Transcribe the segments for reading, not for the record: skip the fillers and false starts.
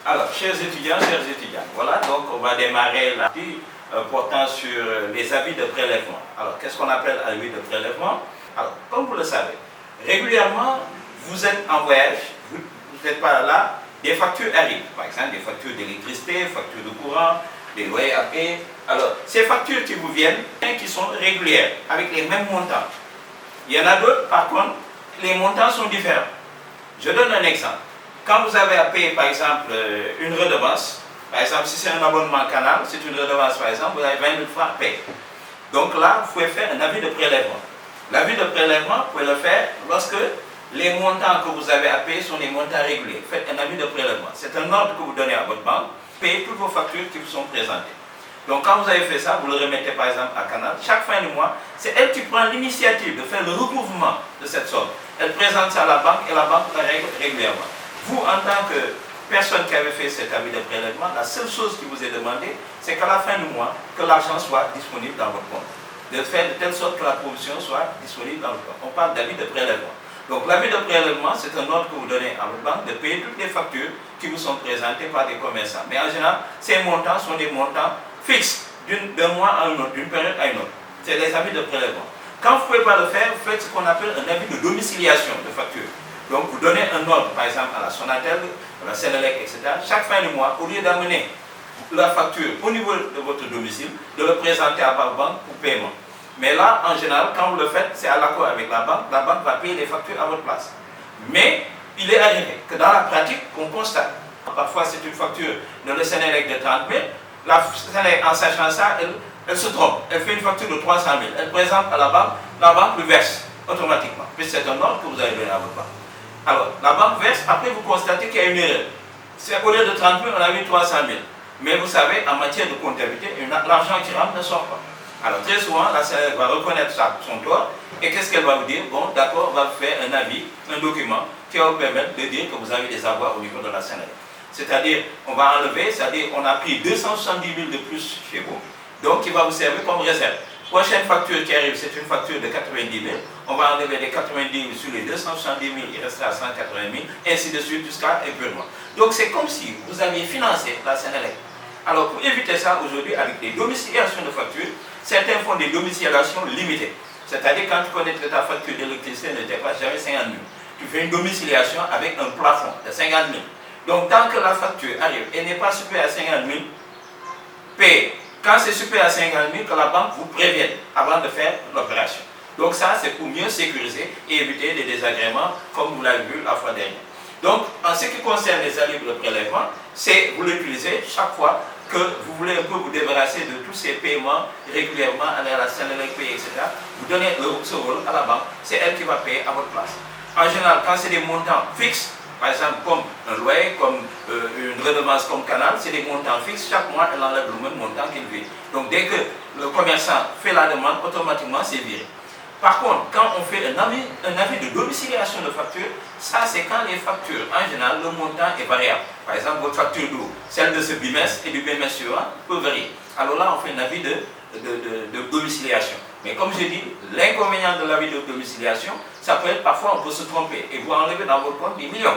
Alors, chers étudiants, voilà, donc on va démarrer la partie portant sur les avis de prélèvement. Alors, qu'est-ce qu'on appelle avis de prélèvement? Alors, comme vous le savez, régulièrement, vous êtes en voyage, vous n'êtes pas là, des factures arrivent. Par exemple, des factures d'électricité, factures de courant, des loyers à payer. Alors, ces factures qui vous viennent, qui sont régulières, avec les mêmes montants. Il y en a d'autres, par contre, les montants sont différents. Je donne un exemple. Quand vous avez à payer, par exemple, une redevance, par exemple, si c'est un abonnement canal, c'est une redevance, par exemple, vous avez 20 000 francs à payer. Donc là, vous pouvez faire un avis de prélèvement. L'avis de prélèvement, vous pouvez le faire lorsque les montants que vous avez à payer sont des montants réguliers. Faites un avis de prélèvement. C'est un ordre que vous donnez à votre banque. Payez toutes vos factures qui vous sont présentées. Donc quand vous avez fait ça, vous le remettez par exemple à Canal. Chaque fin de mois, c'est elle qui prend l'initiative de faire le recouvrement de cette somme. Elle présente ça à la banque et la banque la règle régulièrement. Vous, en tant que personne qui avait fait cet avis de prélèvement, la seule chose qui vous est demandée, c'est qu'à la fin du mois, que l'argent soit disponible dans votre compte. De faire de telle sorte que la provision soit disponible dans votre compte. On parle d'avis de prélèvement. Donc l'avis de prélèvement, c'est un ordre que vous donnez à votre banque de payer toutes les factures qui vous sont présentées par des commerçants. Mais en général, ces montants sont des montants fixes d'un mois à un autre, d'une période à une autre. C'est des avis de prélèvement. Quand vous ne pouvez pas le faire, vous faites ce qu'on appelle un avis de domiciliation de facture. Donc vous donnez un ordre, par exemple à la Sonatel, à la Sénélec, etc. Chaque fin du mois, au lieu d'amener la facture au niveau de votre domicile, de le présenter à votre banque pour paiement. Mais là, en général, quand vous le faites, c'est à l'accord avec la banque va payer les factures à votre place. Mais il est arrivé que dans la pratique, qu'on constate, parfois c'est une facture de la Sénélec de 30 000, la Sénélec, en sachant ça, elle se trompe, elle fait une facture de 300 000, elle présente à la banque le verse automatiquement, puisque c'est un ordre que vous avez donné à votre banque. Alors, la banque verse, après vous constatez qu'il y a une erreur. C'est au lieu de 30 000, on a mis 300 000. Mais vous savez, en matière de comptabilité, l'argent qui rentre ne sort pas. Alors très souvent, la Sénélec va reconnaître ça, son tort, et qu'est-ce qu'elle va vous dire? Bon, d'accord, on va vous faire un avis, un document, qui va vous permettre de dire que vous avez des avoirs au niveau de la Sénélec. C'est-à-dire, on va enlever, c'est-à-dire, on a pris 270 000 de plus chez vous, donc qui va vous servir comme réserve. Prochaine facture qui arrive, c'est une facture de 90 000, on va enlever les 90 000 sur les 270 000, il restera 180 000, ainsi de suite jusqu'à épuisement. Donc c'est comme si vous aviez financé la Sénélec. Alors pour éviter ça, aujourd'hui, avec les domiciliations de factures, certains font des domiciliations limitées. C'est-à-dire quand tu connais que ta facture d'électricité ne dépasse jamais 50 000, tu fais une domiciliation avec un plafond de 50 000. Donc tant que la facture arrive et n'est pas supérieure à 50 000, paye. Quand c'est supérieur à 50 000, que la banque vous prévienne avant de faire l'opération. Donc ça, c'est pour mieux sécuriser et éviter des désagréments, comme vous l'avez vu la fois dernière. Donc, en ce qui concerne les avis de prélèvement, c'est vous l'utilisez chaque fois que vous voulez un peu vous débarrasser de tous ces paiements régulièrement, aller à la Sénélec, payer, etc. Vous donnez ce rôle à la banque, c'est elle qui va payer à votre place. En général, quand c'est des montants fixes, par exemple comme un loyer, comme une redevance comme Canal, c'est des montants fixes, chaque mois elle enlève le même montant qu'il vit. Donc dès que le commerçant fait la demande, automatiquement c'est viré. Par contre, quand on fait un avis de domiciliation de facture, ça c'est quand les factures, en général, le montant est variable. Par exemple, votre facture d'eau, celle de ce bimestre et du bimestre suivant peut varier. Alors là, on fait un avis de domiciliation. Mais comme je dis, l'inconvénient de l'avis de domiciliation, ça peut être parfois on peut se tromper et vous enlever dans votre compte des millions.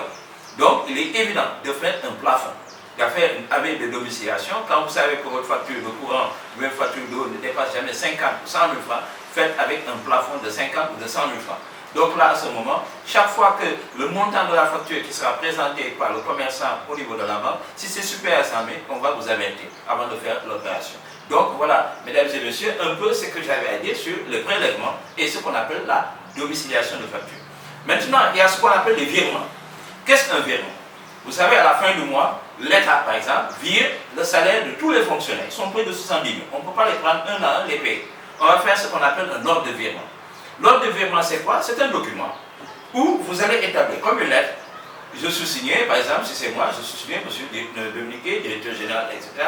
Donc, il est évident de faire un plafond, de faire un avis de domiciliation. Quand vous savez que votre facture de courant ou une facture d'eau ne dépasse jamais 50 ou 100 000 francs, faites avec un plafond de 50 ou de 100 000 francs. Donc là, à ce moment, chaque fois que le montant de la facture qui sera présenté par le commerçant au niveau de la banque, si c'est supérieur à 100 000, on va vous avertir avant de faire l'opération. Donc voilà, mesdames et messieurs, un peu ce que j'avais à dire sur le prélèvement et ce qu'on appelle la domiciliation de facture. Maintenant, il y a ce qu'on appelle les virements. Qu'est-ce qu'un virement? Vous savez, à la fin du mois, l'État, par exemple, vire le salaire de tous les fonctionnaires. Ils sont près de 70 000. On ne peut pas les prendre un à un, les payer. On va faire ce qu'on appelle un ordre de virement. L'ordre de virement, c'est quoi? C'est un document où vous allez établir comme une lettre. Je suis signé, par exemple, si c'est moi, je suis signé, monsieur Dominique, directeur général, etc.,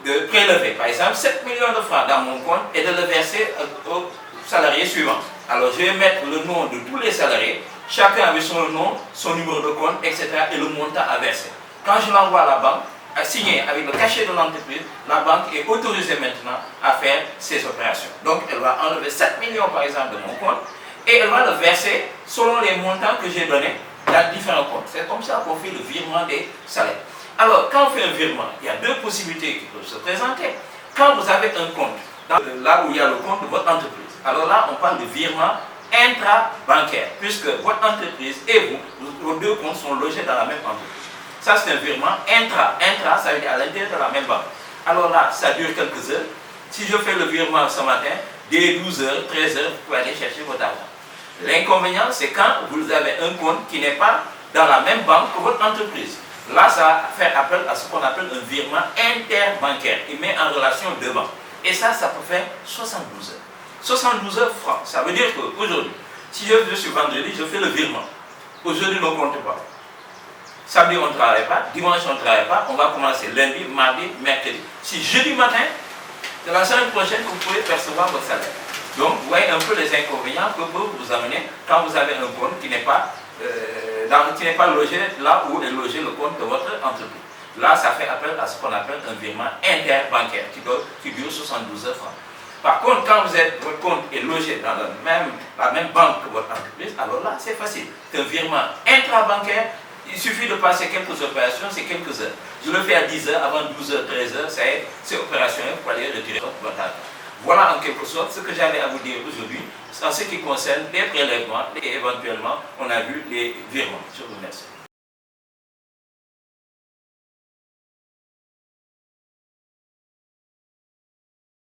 de prélever, par exemple, 7 millions de francs dans mon compte et de le verser aux salariés suivants. Alors, je vais mettre le nom de tous les salariés, chacun avec son nom, son numéro de compte, etc., et le montant à verser. Quand je l'envoie à la banque, à signer avec le cachet de l'entreprise, la banque est autorisée maintenant à faire ces opérations. Donc, elle va enlever 7 millions, par exemple, de mon compte, et elle va le verser selon les montants que j'ai donnés dans différents comptes. C'est comme ça qu'on fait le virement des salaires. Alors, quand on fait un virement, il y a deux possibilités qui peuvent se présenter. Quand vous avez un compte, là où il y a le compte de votre entreprise, alors là, on parle de virement intra-bancaire, puisque votre entreprise et vous, vos deux comptes sont logés dans la même entreprise. Ça, c'est un virement intra. Intra, ça veut dire à l'intérieur de la même banque. Alors là, ça dure quelques heures. Si je fais le virement ce matin, dès 12h, 13h, vous pouvez aller chercher votre argent. L'inconvénient, c'est quand vous avez un compte qui n'est pas dans la même banque que votre entreprise. Là, ça fait appel à ce qu'on appelle un virement interbancaire. Il met en relation deux banques. Et ça peut faire 72 heures. 72 heures francs. Ça veut dire qu'aujourd'hui, si je suis vendredi, je fais le virement. Aujourd'hui, on ne compte pas. Samedi, on ne travaille pas. Dimanche, on ne travaille pas. On va commencer lundi, mardi, mercredi. Si jeudi matin, de la semaine prochaine, vous pouvez percevoir votre salaire. Donc, vous voyez un peu les inconvénients que peut vous amener quand vous avez un compte qui n'est pas logé là où est logé le compte de votre entreprise. Là, ça fait appel à ce qu'on appelle un virement interbancaire qui dure 72 heures francs. Par contre, quand votre compte est logé dans la même banque que votre entreprise, alors là, c'est facile. C'est un virement intrabancaire. Il suffit de passer quelques opérations, c'est quelques heures. Je le fais à 10 heures, avant 12 heures, 13 heures, c'est opérationnel pour aller retirer votre argent. Voilà en quelque sorte ce que j'avais à vous dire aujourd'hui en ce qui concerne les prélèvements et éventuellement, on a vu les virements. Je vous remercie.